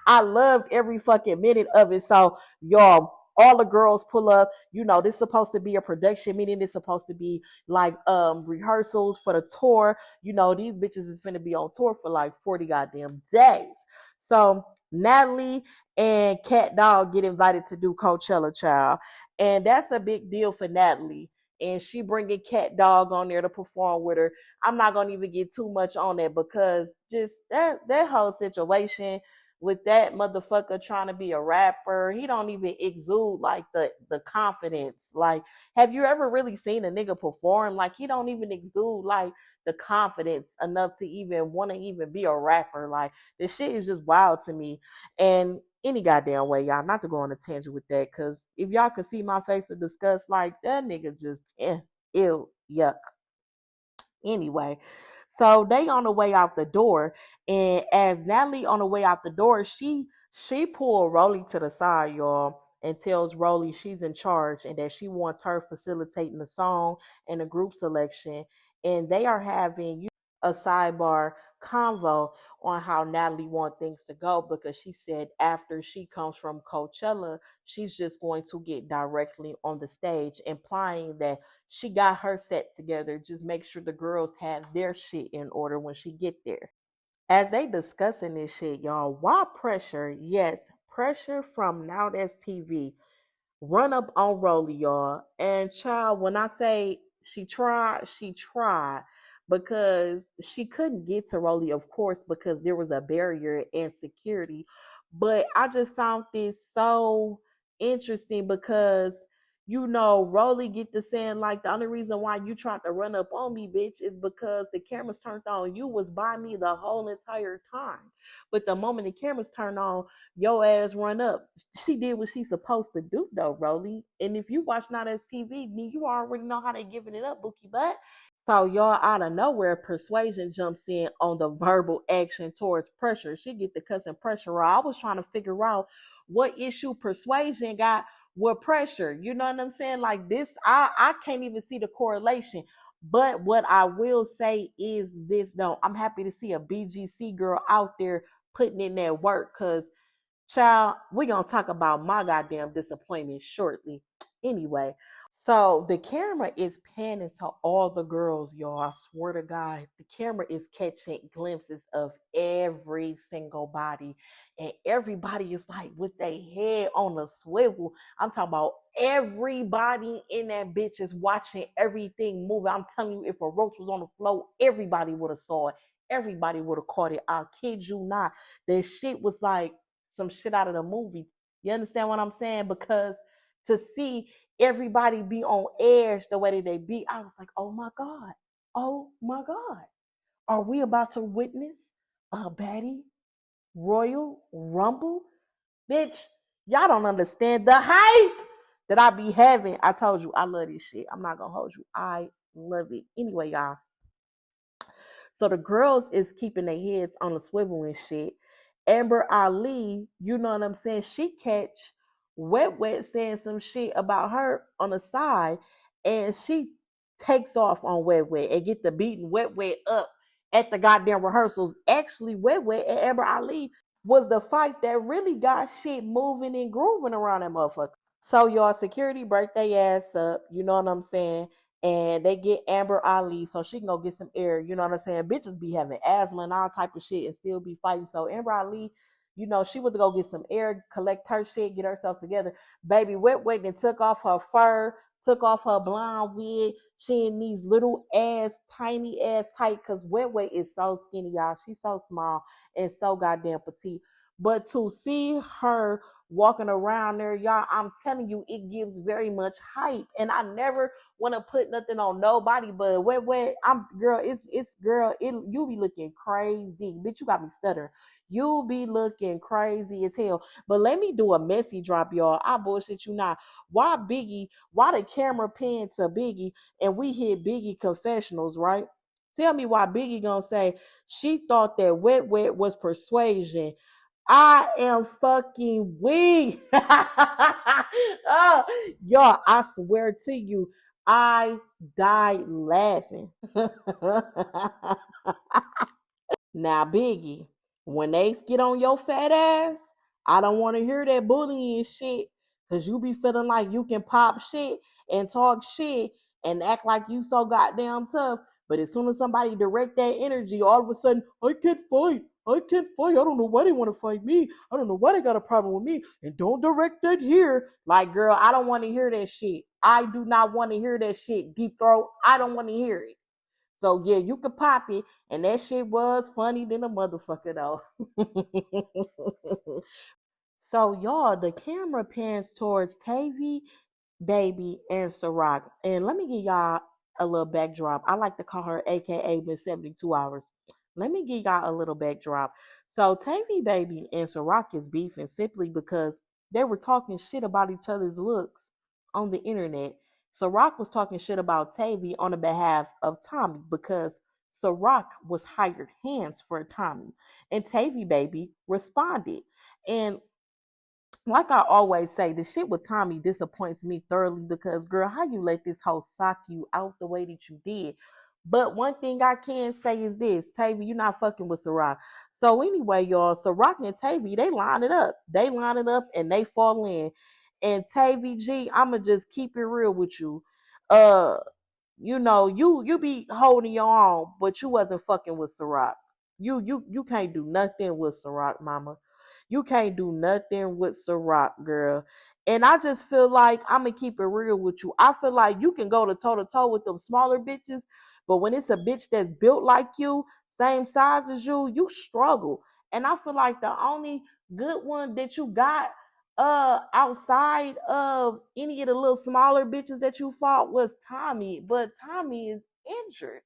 I loved every fucking minute of it. So, y'all, all the girls pull up. This is supposed to be a production meeting. This is supposed to be like rehearsals for the tour. These bitches is finna be on tour for like 40 goddamn days. So Natalie and Cat Dog get invited to do Coachella, child. And that's a big deal for Natalie. And she bringing Cat Dog on there to perform with her. I'm not going to even get too much on that, because just that whole situation with that motherfucker trying to be a rapper, he don't even exude like the confidence. Like, have you ever really seen a nigga perform? Like, he don't even exude like the confidence enough to even want to even be a rapper. Like, this shit is just wild to me. And any goddamn way, y'all, not to go on a tangent with that, because if y'all could see my face of disgust, like, that nigga just ew, yuck. Anyway, so they on the way out the door, and as Natalie on the way out the door, she pulled Rolly to the side, y'all, and tells Rolly she's in charge and that she wants her facilitating the song and the group selection. And they are having a sidebar convo on how Natalie wants things to go, because she said after she comes from Coachella, she's just going to get directly on the stage, implying that she got her set together. Just make sure the girls have their shit in order when she get there. As they discussing this shit, y'all, why pressure? Yes, pressure from Now That's TV. Run up on Rolly, y'all. And child, when I say she tried, because she couldn't get to Rolly, of course, because there was a barrier and security. But I just found this so interesting because Rolly get to saying, like, the only reason why you tried to run up on me, bitch, is because the cameras turned on. You was by me the whole entire time. But the moment the cameras turned on, your ass run up. She did what she's supposed to do, though, Rolly. And if you watch Not As TV, you already know how they giving it up, Bookie Butt. So y'all, out of nowhere, Persuasion jumps in on the verbal action towards pressure. She get the cussing pressure. I was trying to figure out what issue Persuasion got with pressure. You know what I'm saying? Like this, I can't even see the correlation. But what I will say is this though, I'm happy to see a BGC girl out there putting in that work, because child, we're gonna talk about my goddamn disappointment shortly. Anyway, so the camera is panning to all the girls, y'all. I swear to God, the camera is catching glimpses of every single body, and everybody is like with their head on a swivel. I'm talking about everybody in that bitch is watching everything move. I'm telling you, if a roach was on the floor, everybody would have saw it. Everybody would have caught it. I kid you not. That shit was like some shit out of the movie. You understand what I'm saying? Because to see everybody be on edge the way that they be, I was like, oh my God. Oh my God. Are we about to witness a baddie Royal Rumble? Bitch, y'all don't understand the hype that I be having. I told you, I love this shit. I'm not gonna hold you. I love it. Anyway, y'all. So the girls is keeping their heads on the swivel and shit. Amber Ali, you know what I'm saying? She catch Wet saying some shit about her on the side, and she takes off on Wet and get the beating Wet up at the goddamn rehearsals. Actually, Wet and Amber Ali was the fight that really got shit moving and grooving around that motherfucker. So y'all, security break their ass up, you know what I'm saying? And they get Amber Ali so she can go get some air, you know what I'm saying? Bitches be having asthma and all type of shit and still be fighting. So Amber Ali, you know, she went to go get some air, collect her shit, get herself together. Baby Wet and took off her fur, took off her blonde wig. She in these little ass, tiny ass tight, because Wet is so skinny, y'all. She's so small and so goddamn petite. But to see her walking around there, y'all, I'm telling you, it gives very much hype. And I never want to put nothing on nobody, but I'm girl, it's girl, you be looking crazy. Bitch, you got me stuttering. You be looking crazy as hell. But let me do a messy drop, y'all. I bullshit you not. Why the camera pan to Biggie and we hit Biggie confessionals, right? Tell me why Biggie gonna say she thought that Wet was persuasion. I am fucking weak. Oh, y'all, I swear to you, I died laughing. Now, Biggie, when they get on your fat ass, I don't want to hear that bullying shit, because you be feeling like you can pop shit and talk shit and act like you so goddamn tough. But as soon as somebody direct that energy, all of a sudden, I can't fight. I can't fight. I don't know why they want to fight me. I don't know why they got a problem with me. And don't direct that here. Like, girl, I don't want to hear that shit. I do not want to hear that shit. Deep throat. I don't want to hear it. So yeah, you could pop it, and that shit was funny than a motherfucker though. So y'all, the camera pans towards Tavy, Baby, and Ciroc. And let me give y'all a little backdrop. I like to call her AKA Miss 72 Hours. Let me give y'all a little backdrop. So Tavy, Baby, and Ciroc is beefing simply because they were talking shit about each other's looks on the internet. Ciroc was talking shit about Tavy on the behalf of Tommy because Ciroc was hired hands for Tommy. And Tavy, Baby, responded. And like I always say, the shit with Tommy disappoints me thoroughly because, girl, how you let this hoe sock you out the way that you did? But one thing I can say is this, Tavy, you're not fucking with Ciroc. So anyway, y'all, Ciroc and Tavy, they line it up. They line it up and they fall in. And Tavy G, I'ma just keep it real with you. Uh, you know, you be holding your own, but you wasn't fucking with Ciroc. You can't do nothing with Ciroc, mama. You can't do nothing with Ciroc, girl. And I just feel like I'm gonna keep it real with you. I feel like you can go to toe with them smaller bitches, but when it's a bitch that's built like you, same size as you struggle. And I feel like the only good one that you got outside of any of the little smaller bitches that you fought was Tommy, but Tommy is injured.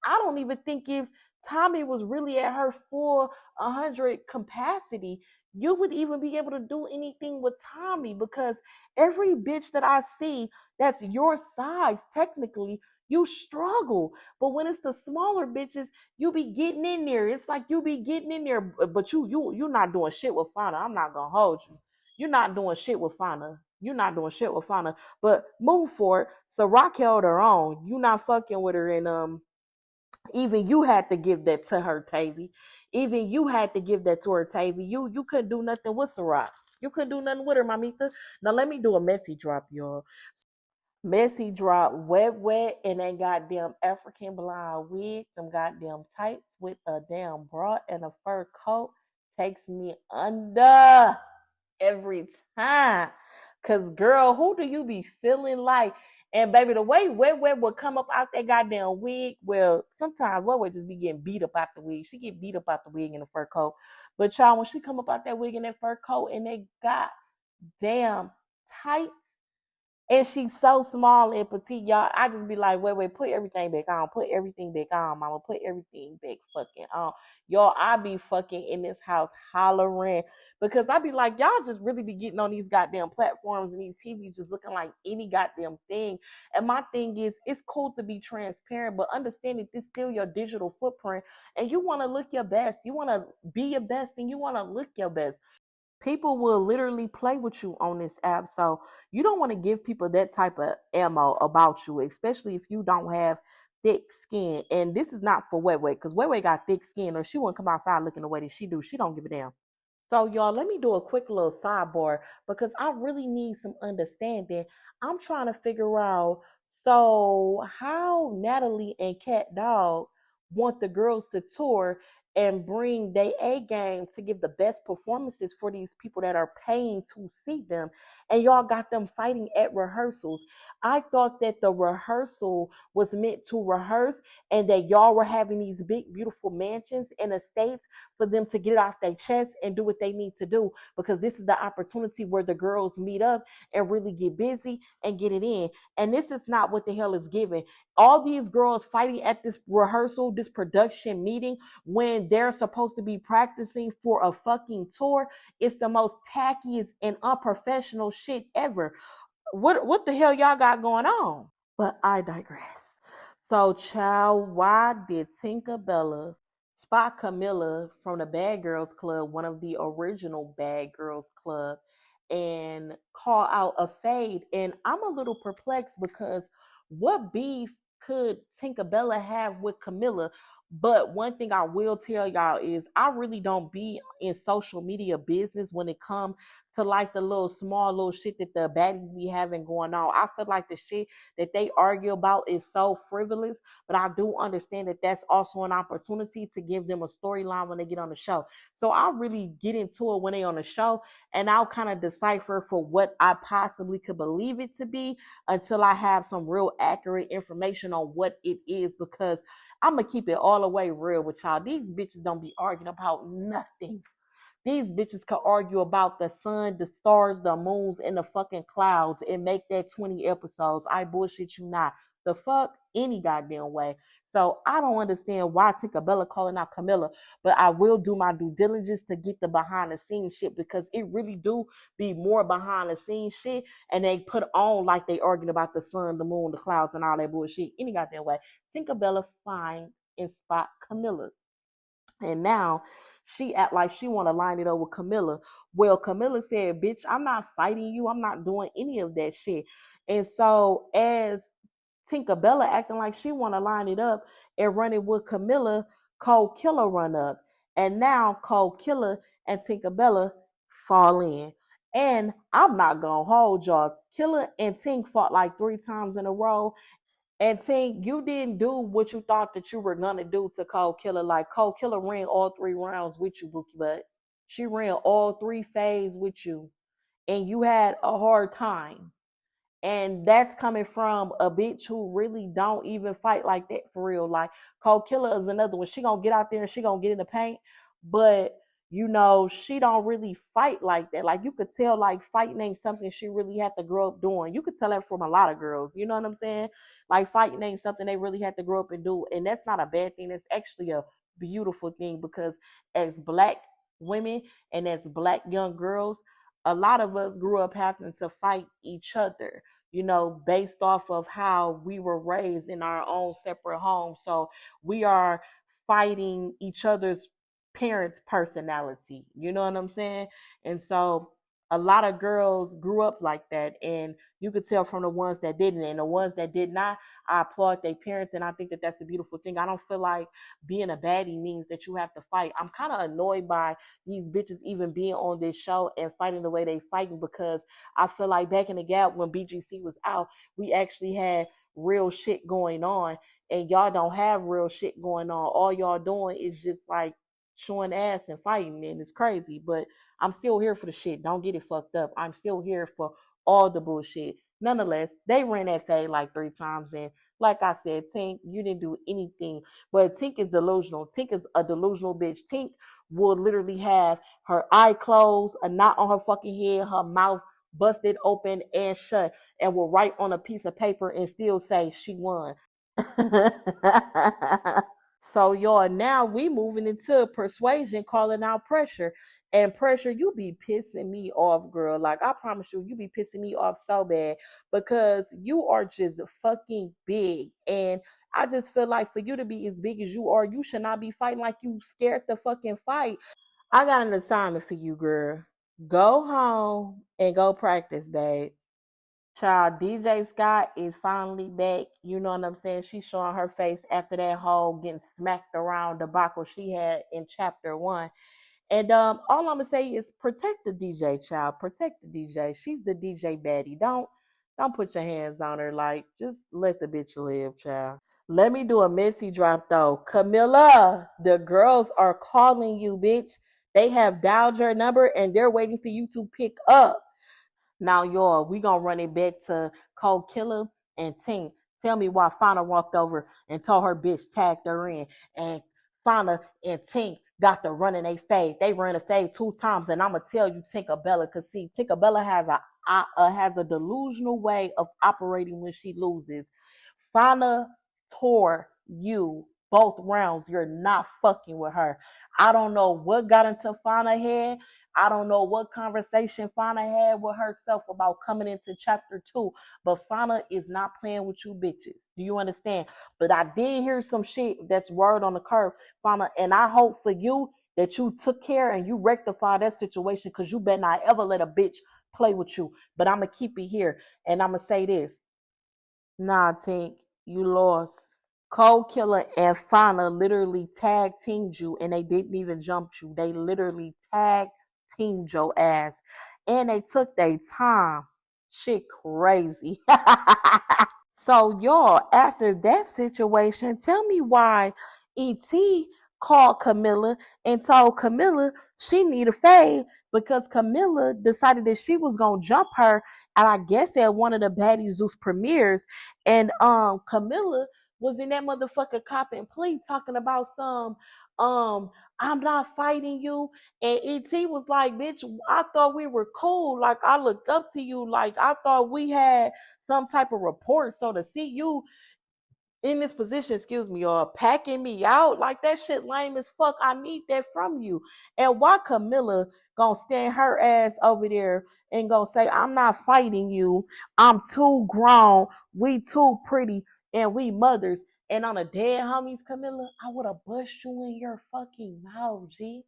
I don't even think if Tommy was really at her full 100 capacity, you would even be able to do anything with Tommy, because every bitch that I see that's your size, technically, you struggle. But when it's the smaller bitches, you be getting in there. It's like you be getting in there, but you're not doing shit with Fauna. I'm not gonna hold you. You're not doing shit with Fauna. You're not doing shit with Fauna. But move forward. So Rock held her own. You not fucking with her, and even you had to give that to her, Tavy. Even you had to give that to her, Tavy. You couldn't do nothing with Ciroc. You couldn't do nothing with her, Mamita. Now let me do a messy drop, y'all. Messy drop, wet, and that goddamn African blonde wig, them goddamn tights with a damn bra and a fur coat takes me under every time. Cause girl, who do you be feeling like? And baby, the way Wet would come up out that goddamn wig, well, sometimes Wet just be getting beat up out the wig. She get beat up out the wig in the fur coat. But y'all, when she come up out that wig in that fur coat and they got damn tight and she's so small and petite, y'all. I just be like, wait, put everything back on. Put everything back on, mama. Put everything back fucking on. Y'all, I be fucking in this house hollering because I be like, y'all just really be getting on these goddamn platforms and these TVs just looking like any goddamn thing. And my thing is, it's cool to be transparent, but understand that this still your digital footprint and you want to look your best. You want to be your best and you want to look your best. People will literally play with you on this app. So you don't want to give people that type of ammo about you, especially if you don't have thick skin. And this is not for Wet, because Wet got thick skin or she wouldn't come outside looking the way that she do. She don't give a damn. So y'all, let me do a quick little sidebar because I really need some understanding. I'm trying to figure out so how Natalie and Cat Dog want the girls to tour and bring their A game to give the best performances for these people that are paying to see them. And y'all got them fighting at rehearsals. I thought that the rehearsal was meant to rehearse and that y'all were having these big, beautiful mansions and estates for them to get it off their chest and do what they need to do, because this is the opportunity where the girls meet up and really get busy and get it in. And this is not what the hell is given. All these girls fighting at this rehearsal, this production meeting, when they're supposed to be practicing for a fucking tour, it's the most tackiest and unprofessional shit ever. What the hell y'all got going on? But I digress. So, child, why did Tinkerbella spot Camilla from the Bad Girls Club, one of the original Bad Girls Club, and call out a fade? And I'm a little perplexed because what beef could Tinkerbella have with Camilla? But one thing I will tell y'all is I really don't be in social media business when it comes to like the little small little shit that the baddies be having going on. I feel like the shit that they argue about is so frivolous, but I do understand that that's also an opportunity to give them a storyline when they get on the show. So I'll really get into it when they on the show, and I'll kind of decipher for what I possibly could believe it to be until I have some real accurate information on what it is, because I'm going to keep it all the way real with y'all. These bitches don't be arguing about nothing. These bitches could argue about the sun, the stars, the moons, and the fucking clouds and make that 20 episodes. I bullshit you not. The fuck? Any goddamn way. So I don't understand why Tinkerbella calling out Camilla, but I will do my due diligence to get the behind the scenes shit, because it really do be more behind the scenes shit, and they put on like they arguing about the sun, the moon, the clouds, and all that bullshit. Any goddamn way. Tinkerbella find and spot Camilla. And now she act like she want to line it up with Camilla. Well, Camilla said, bitch, I'm not fighting you. I'm not doing any of that shit. And so as Tinkerbella acting like she want to line it up and run it with Camilla, Cold Killer run up. And now Cold Killer and Tinkerbella fall in. And I'm not going to hold y'all. Killer and Tink fought like 3 times in a row. And Tink, you didn't do what you thought that you were gonna do to Cold Killer. Like Cold Killer ran all 3 rounds with you, Bookie Butt. She ran all 3 phases with you, and you had a hard time. And that's coming from a bitch who really don't even fight like that for real. Like Cold Killer is another one. She gonna get out there and she gonna get in the paint, but you know, she don't really fight like that. Like you could tell like fighting ain't something she really had to grow up doing. You could tell that from a lot of girls. You know what I'm saying? Like fighting ain't something they really had to grow up and do. And that's not a bad thing. It's actually a beautiful thing, because as black women and as black young girls, a lot of us grew up having to fight each other, you know, based off of how we were raised in our own separate homes. So we are fighting each other's parents' personality. You know what I'm saying? And so A lot of girls grew up like that, and you could tell from the ones that didn't, and the ones that did not, I applaud their parents, and I think that that's a beautiful thing. I don't feel like being a baddie means that you have to fight. I'm kind of annoyed by these bitches even being on this show and fighting the way they fighting, because I feel like back in the gap when BGC was out, we actually had real shit going on, and y'all don't have real shit going on. All y'all doing is just like showing ass and fighting, and it's crazy. But I'm still here for the shit. Don't get it fucked up. I'm still here for all the bullshit. Nonetheless, they ran that fade like 3 times, and like I said, Tink, you didn't do anything. But Tink is delusional. Tink is a delusional bitch. Tink will literally have her eye closed, a knot on her fucking head, her mouth busted open and shut, and will write on a piece of paper and still say she won. So y'all, now we moving into persuasion, calling out pressure. And pressure, you be pissing me off, girl. Like, I promise you be pissing me off so bad, because you are just fucking big. And I just feel like for you to be as big as you are, you should not be fighting like you scared to fucking fight. I got an assignment for you, girl. Go home and go practice, babe. Child, DJ Scott is finally back. You know what I'm saying? She's showing her face after that whole getting smacked around debacle she had in chapter 1. And all I'm gonna say is protect the DJ, child. Protect the DJ. She's the DJ baddie. Don't put your hands on her. Like, just let the bitch live, child. Let me do a messy drop though. Camilla, the girls are calling you, bitch. They have dialed your number and they're waiting for you to pick up. Now, y'all, we gonna run it back to Cold Killer and Tink. Tell me why Fauna walked over and told her bitch tagged her in, and Fauna and Tink got to running a fade. They ran a fade 2 times, and I'ma tell you, Tinkerbella, cause see, Tinkerbella has a delusional way of operating when she loses. Fauna tore you both rounds. You're not fucking with her. I don't know what got into Fauna head. I don't know what conversation Fauna had with herself about coming into chapter 2, but Fauna is not playing with you bitches. Do you understand? But I did hear some shit that's word on the curve, Fauna, and I hope for you that you took care and you rectified that situation, because you better not ever let a bitch play with you. But I'm going to keep it here, and I'm going to say this. Nah, Tink, you lost. Cold Killer and Fauna literally tag teamed you, and they didn't even jump you. They literally tag teamed your ass, and they took their time. Shit crazy. So y'all, after that situation, tell me why ET called Camilla and told Camilla she need a fade, because Camilla decided that she was gonna jump her, and I guess at one of the BADDIESUSA premieres, and Camilla was in that motherfucker cop and plea talking about some I'm not fighting you, and ET was like, bitch, I thought we were cool, like I looked up to you, like I thought we had some type of report. So to see you in this position, excuse me, or packing me out, like that shit lame as fuck. I need that from you. And why Camilla gonna stand her ass over there and gonna say, I'm not fighting you. I'm too grown. We too pretty and we mothers. And on a dead homies, Camilla, I would have bust you in your fucking mouth, G.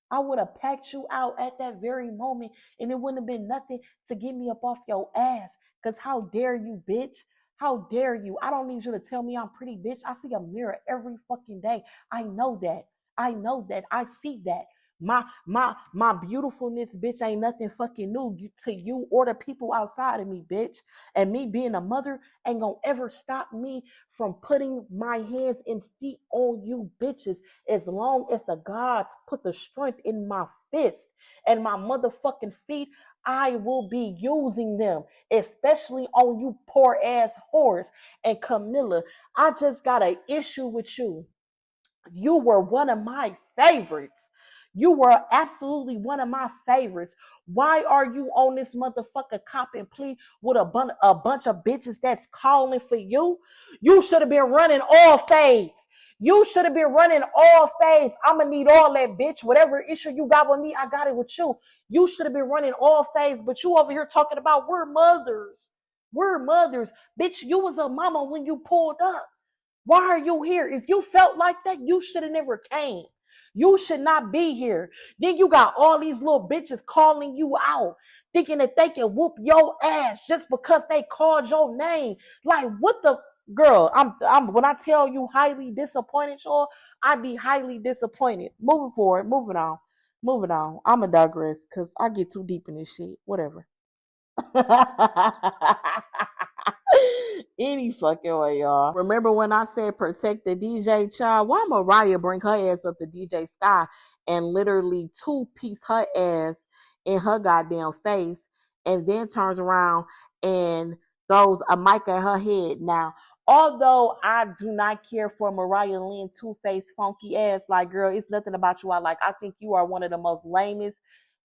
I would have packed you out at that very moment, and it wouldn't have been nothing to get me up off your ass. Because how dare you, bitch? How dare you? I don't need you to tell me I'm pretty, bitch. I see a mirror every fucking day. I know that. I know that. I see that. My beautifulness, bitch, ain't nothing fucking new to you or the people outside of me, bitch. And me being a mother ain't gonna ever stop me from putting my hands and feet on you bitches, as long as the gods put the strength in my fist and my motherfucking feet. I will be using them, especially on you poor ass whores. And Camilla, I just got an issue with you. You were one of my favorites. You were absolutely one of my favorites. Why are you on this motherfucker cop and plea with a bunch of bitches that's calling for you? You should have been running all fades. You should have been running all fades. I'm going to need all that, bitch. Whatever issue you got with me, I got it with you. You should have been running all fades, but you over here talking about we're mothers. We're mothers. Bitch, you was a mama when you pulled up. Why are you here? If you felt like that, you should have never came. You should not be here. Then you got all these little bitches calling you out, thinking that they can whoop your ass just because they called your name. Like, what the girl? I'm when I tell you highly disappointed, y'all, I be highly disappointed. Moving forward, moving on. Moving on. I'ma digress because I get too deep in this shit. Whatever. Any fucking way, y'all. Remember when I said protect the DJ, child? Why Mariah bring her ass up to DJ Sky and literally two-piece her ass in her goddamn face and then turns around and throws a mic at her head? Now, although I do not care for Mariah Lynn two-faced funky ass, like, girl, it's nothing about you I like. I think you are one of the most lamest,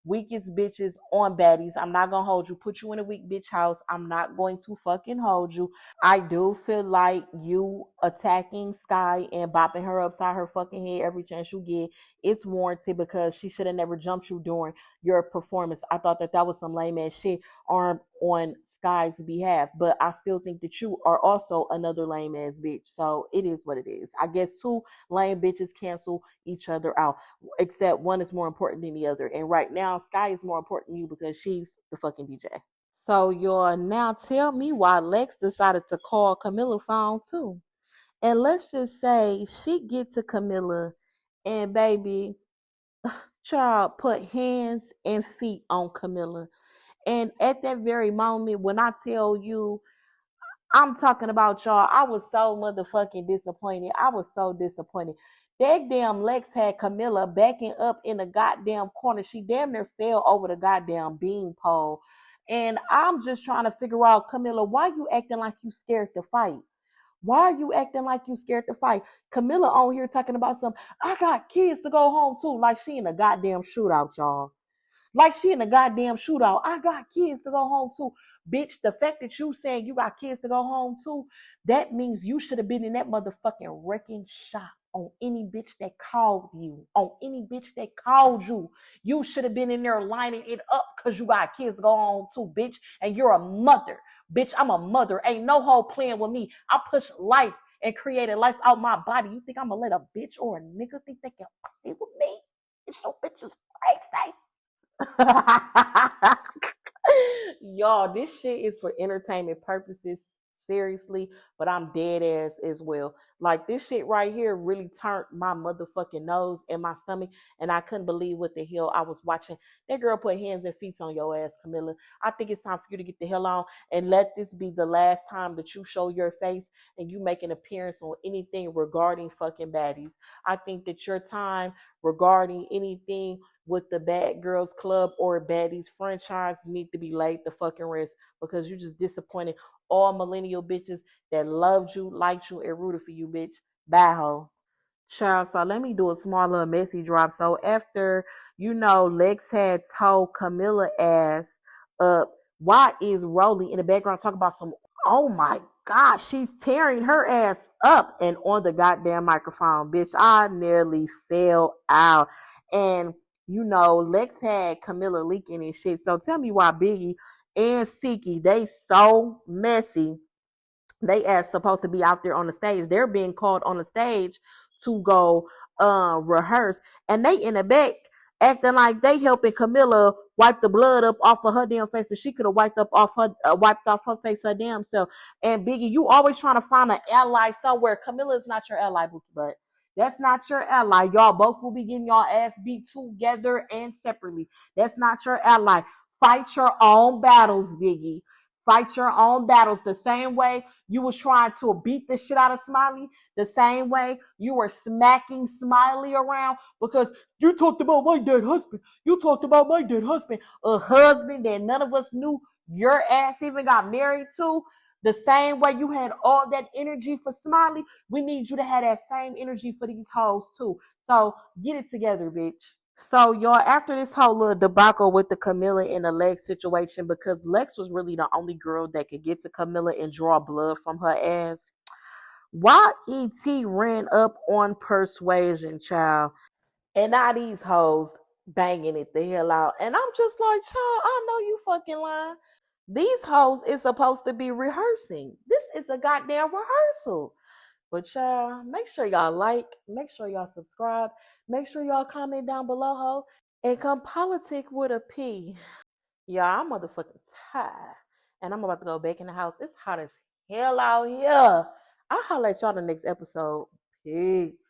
weakest bitches on baddies. I'm not gonna hold you. Put you in a weak bitch house. I'm not going to fucking hold you. I do feel like you attacking Sky and bopping her upside her fucking head every chance you get, it's warranted because she should have never jumped you during your performance. I thought that was some lame ass shit on Sky's behalf, but I still think that you are also another lame ass bitch. So it is what it is. I guess two lame bitches cancel each other out, except one is more important than the other. And right now, Sky is more important than you because she's the fucking DJ. So y'all, now tell me why Lex decided to call Camilla phone too. And let's just say she get to Camilla and baby, child put hands and feet on Camilla. And at that very moment, when I tell you, I'm talking about, y'all, I was so motherfucking disappointed. I was so disappointed. That damn Lex had Camilla backing up in the goddamn corner. She damn near fell over the goddamn bean pole. And I'm just trying to figure out, Camilla, why you acting like you scared to fight? Why are you acting like you scared to fight? Camilla on here talking about I got kids to go home to, like she in a goddamn shootout, y'all. Like she in a goddamn shootout. I got kids to go home to. Bitch, the fact that you saying you got kids to go home to, that means you should have been in that motherfucking wrecking shop on any bitch that called you. On any bitch that called you. You should have been in there lining it up because you got kids to go home to, bitch. And you're a mother. Bitch, I'm a mother. Ain't no hoe playing with me. I push life and created life out my body. You think I'm going to let a bitch or a nigga think they can play with me? It's your bitch is crazy. Y'all, this shit is for entertainment purposes, seriously, but I'm dead ass as well. Like, this shit right here really turned my motherfucking nose and my stomach, and I couldn't believe what the hell I was watching. That girl put hands and feet on your ass, Camilla. I think it's time for you to get the hell on and let this be the last time that you show your face and you make an appearance on anything regarding fucking baddies. I think that your time regarding anything with the Bad Girls Club or Baddies franchise need to be laid the fucking rest because you just disappointed all millennial bitches that loved you, liked you, and rooted for you, bitch. Bye, ho. Child, so let me do a small little messy drop. So after, Lex had told Camilla ass up, why is Rolly in the background talking about oh my God, she's tearing her ass up and on the goddamn microphone, bitch. I nearly fell out. And Lex had Camilla leaking and shit. So tell me why Biggie and Siki, they so messy. They are supposed to be out there on the stage. They're being called on the stage to go rehearse. And they in the back acting like they helping Camilla wipe the blood up off of her damn face so she could have wiped off her face her damn self. And Biggie, you always trying to find an ally somewhere. Camilla is not your ally, Bookie, but that's not your ally. Y'all both will be getting y'all ass beat together and separately. That's not your ally. Fight your own battles, Biggie. Fight your own battles the same way you was trying to beat the shit out of Smiley, the same way you were smacking Smiley around because you talked about my dead husband. You talked about my dead husband, a husband that none of us knew your ass even got married to. The same way you had all that energy for Smiley, we need you to have that same energy for these hoes too. So get it together, bitch. So, y'all, after this whole little debacle with the Camilla and the Lex situation, because Lex was really the only girl that could get to Camilla and draw blood from her ass, why E.T. ran up on Persuasion, child, and now these hoes banging it the hell out. And I'm just like, child, I know you fucking lying. These hoes is supposed to be rehearsing. This is a goddamn rehearsal. But y'all, make sure y'all like, make sure y'all subscribe, make sure y'all comment down below, ho, and come politic with a P. Y'all, I'm motherfucking tired. And I'm about to go back in the house. It's hot as hell out here. I'll holler at y'all in the next episode. Peace.